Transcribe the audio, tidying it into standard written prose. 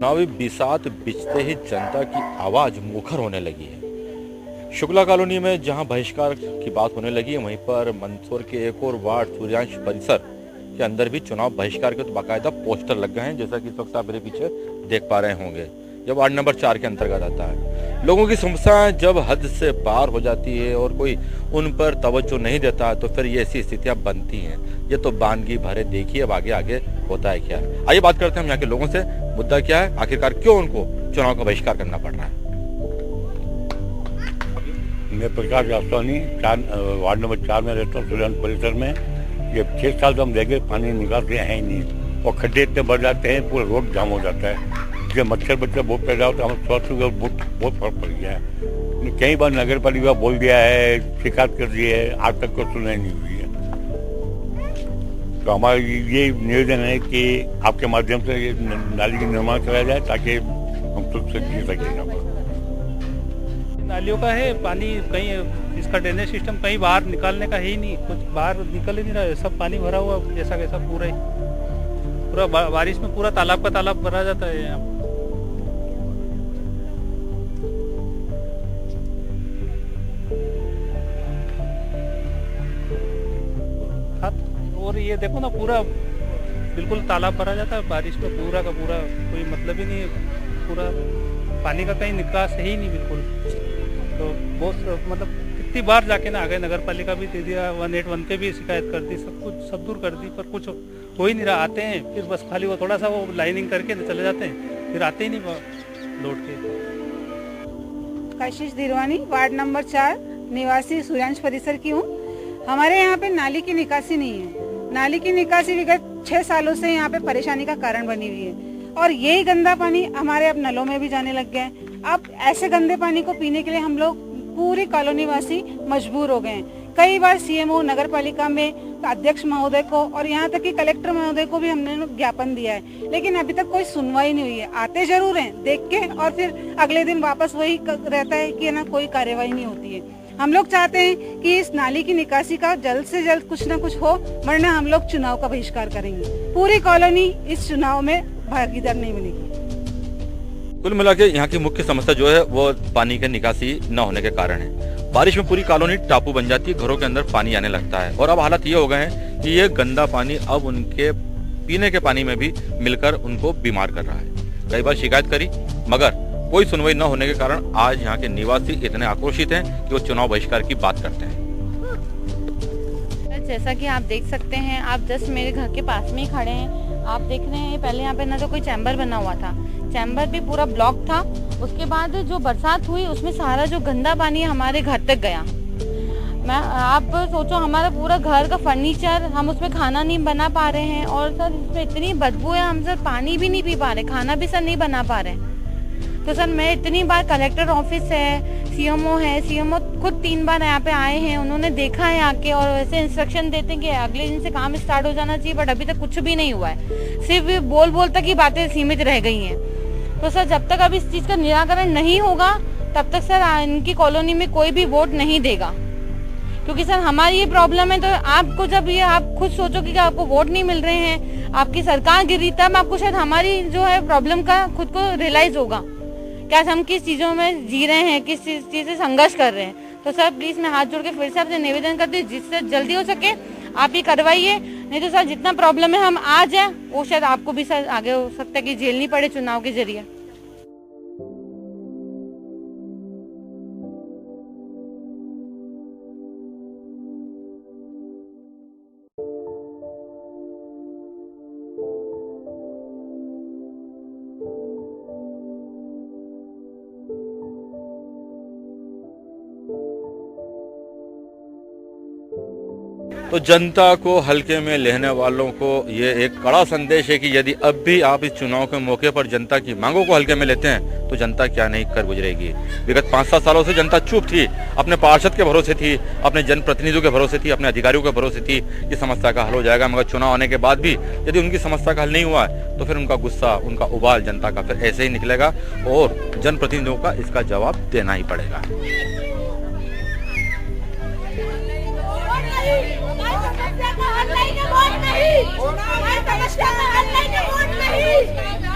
चुनावी बिसात बिछते ही जनता की आवाज मुखर होने लगी है। शुक्ला कॉलोनी में जहां बहिष्कार की बात होने लगी है, वहीं पर मंदसौर के एक और वार्ड सूर्यांश परिसर के अंदर भी चुनाव बहिष्कार के तो बाकायदा पोस्टर लग गए हैं, जैसा कि इस वक्त आप मेरे पीछे देख पा रहे होंगे। यह वार्ड नंबर 4 के अंतर्गत आता है। लोगों की समस्याएं जब हद से पार हो जाती है और कोई उन पर तवज्जो नहीं देता है, तो फिर ये ऐसी स्थितियां बनती हैं। ये तो बानगी भरे देखिए, अब आगे आगे होता है क्या। आइए बात करते हैं हम यहाँ के लोगों से। मुद्दा क्या है, आखिरकार क्यों उनको चुनाव का बहिष्कार करना पड़ रहा है। मैं प्रकाश आसवानी वार्ड नंबर 4 में रहता हूँ, सूर्यांश परिसर में। ये 6 साल से हम देखे पानी निकालते हैं ही नहीं, और खड्डे इतने बढ़ जाते हैं, पूरा रोड जाम हो जाता है। जो मच्छर बच्चा बहुत पैदा होता है, हम स्वास्थ्य का बहुत फर्क पड़ गया है। कई बार नगर पालिका बोल दिया है, शिकायत कर दी है, आज तक कोई सुनाई नहीं हुई है। तो हमारा ये निवेदन है कि आपके माध्यम से ये नाली का निर्माण कराया जाए, ताकि हम सुख से जी सकें। नालियों का है पानी, कहीं इसका ड्रेनेज सिस्टम कहीं बाहर निकालने का है ही नहीं, कुछ बाहर निकल ही नहीं रहा है। सब पानी भरा हुआ जैसा कैसा पूरा बारिश में पूरा तालाब का तालाब भरा जाता है यहाँ। और ये देखो ना, पूरा बिल्कुल तालाब भरा जाता है बारिश में, पूरा का पूरा, कोई मतलब ही नहीं है। पूरा पानी का कहीं निकास है ही नहीं बिल्कुल। तो बहुत मतलब कितनी बार जाके ना आ गए, नगर पालिका भी दे दिया, 181 पे भी शिकायत कर दी, सब कुछ सब दूर कर दी, पर कुछ हो ही नहीं रहा। आते हैं फिर बस खाली वो थोड़ा सा वो लाइनिंग करके चले जाते हैं, फिर आते ही नहीं लौट के। कशिश दिरवानी, वार्ड नंबर 4 निवासी सूर्यांश परिसर की हूँ। हमारे यहाँ पे नाली की निकासी नहीं है। नाली की निकासी विगत 6 सालों से यहाँ पे परेशानी का कारण बनी हुई है, और यही गंदा पानी हमारे अब नलों में भी जाने लग गया है। अब ऐसे गंदे पानी को पीने के लिए हम लोग पूरी कॉलोनी वासी मजबूर हो गए हैं। कई बार सीएमओ, नगर पालिका में अध्यक्ष महोदय को और यहाँ तक कि कलेक्टर महोदय को भी हमने ज्ञापन दिया है, लेकिन अभी तक कोई सुनवाई नहीं हुई है। आते जरूर हैं देख के, और फिर अगले दिन वापस वही रहता है कि ना कोई कार्यवाही नहीं होती है। हम लोग चाहते हैं कि इस नाली की निकासी का जल्द से जल्द कुछ न कुछ हो, वरना हम लोग चुनाव का बहिष्कार करेंगे। पूरी कॉलोनी इस चुनाव में भागीदार नहीं बनेगी। कुल मिला के यहाँ की मुख्य समस्या जो है वो पानी की निकासी न होने के कारण है। बारिश में पूरी कॉलोनी टापू बन जाती है, घरों के अंदर पानी आने लगता है, और अब हालात ये हो गए हैं कि ये गंदा पानी अब उनके पीने के पानी में भी मिलकर उनको बीमार कर रहा है। कई बार शिकायत करी, मगर कोई सुनवाई न होने के कारण आज यहाँ के निवासी इतने आक्रोशित हैं कि वो चुनाव बहिष्कार की बात करते हैं। जैसा कि आप देख सकते हैं, आप जस्ट मेरे घर के पास में ही खड़े हैं। आप देख रहे हैं पहले यहाँ पे ना तो कोई चैम्बर बना हुआ था, चैम्बर भी पूरा ब्लॉक था। उसके बाद जो बरसात हुई उसमें सारा जो गंदा पानी हमारे घर तक गया। आप सोचो, हमारा पूरा घर का फर्नीचर, हम उसमें खाना नहीं बना पा रहे हैं, और सर इसमें इतनी बदबू है, हम सर पानी भी नहीं पी पा रहे, खाना भी सर नहीं बना पा रहे। तो सर मैं इतनी बार, कलेक्टर ऑफिस है, सीएमओ है, सीएमओ खुद 3 बार यहाँ पे आए हैं, उन्होंने देखा है आके, और वैसे इंस्ट्रक्शन देते हैं कि अगले दिन से काम स्टार्ट हो जाना चाहिए, बट अभी तक कुछ भी नहीं हुआ है। सिर्फ बोल तक ही बातें सीमित रह गई हैं। तो सर जब तक अब इस चीज का निराकरण नहीं होगा, तब तक सर इनकी कॉलोनी में कोई भी वोट नहीं देगा। क्योंकि सर हमारी ये प्रॉब्लम है, तो आपको जब ये आप खुद सोचो कि आपको वोट नहीं मिल रहे हैं, आपकी सरकार गिर रही, तब आपको शायद हमारी जो है प्रॉब्लम का खुद को रियलाइज होगा क्या हम किस चीजों में जी रहे हैं, किस चीज से संघर्ष कर रहे हैं। तो सर प्लीज मैं हाथ जोड़ के फिर से आपसे निवेदन करती हूँ, जिससे जल्दी हो सके आप ये करवाइए, नहीं तो सर जितना प्रॉब्लम है हम आ जाए, वो शायद आपको भी सर आगे हो सकता है कि झेलनी पड़े चुनाव के जरिए। तो जनता को हल्के में लेने वालों को ये एक कड़ा संदेश है कि यदि अब भी आप इस चुनाव के मौके पर जनता की मांगों को हल्के में लेते हैं, तो जनता क्या नहीं कर गुजरेगी। विगत 5-7 सालों से जनता चुप थी, अपने पार्षद के भरोसे थी, अपने जनप्रतिनिधियों के भरोसे थी, अपने अधिकारियों के भरोसे थी कि समस्या का हल हो जाएगा। मगर चुनाव आने के बाद भी यदि उनकी समस्या का हल नहीं हुआ है, तो फिर उनका गुस्सा, उनका उबाल जनता का फिर ऐसे ही निकलेगा, और जनप्रतिनिधियों का इसका जवाब देना ही पड़ेगा। समस्या का हल नहीं, वोट नहीं।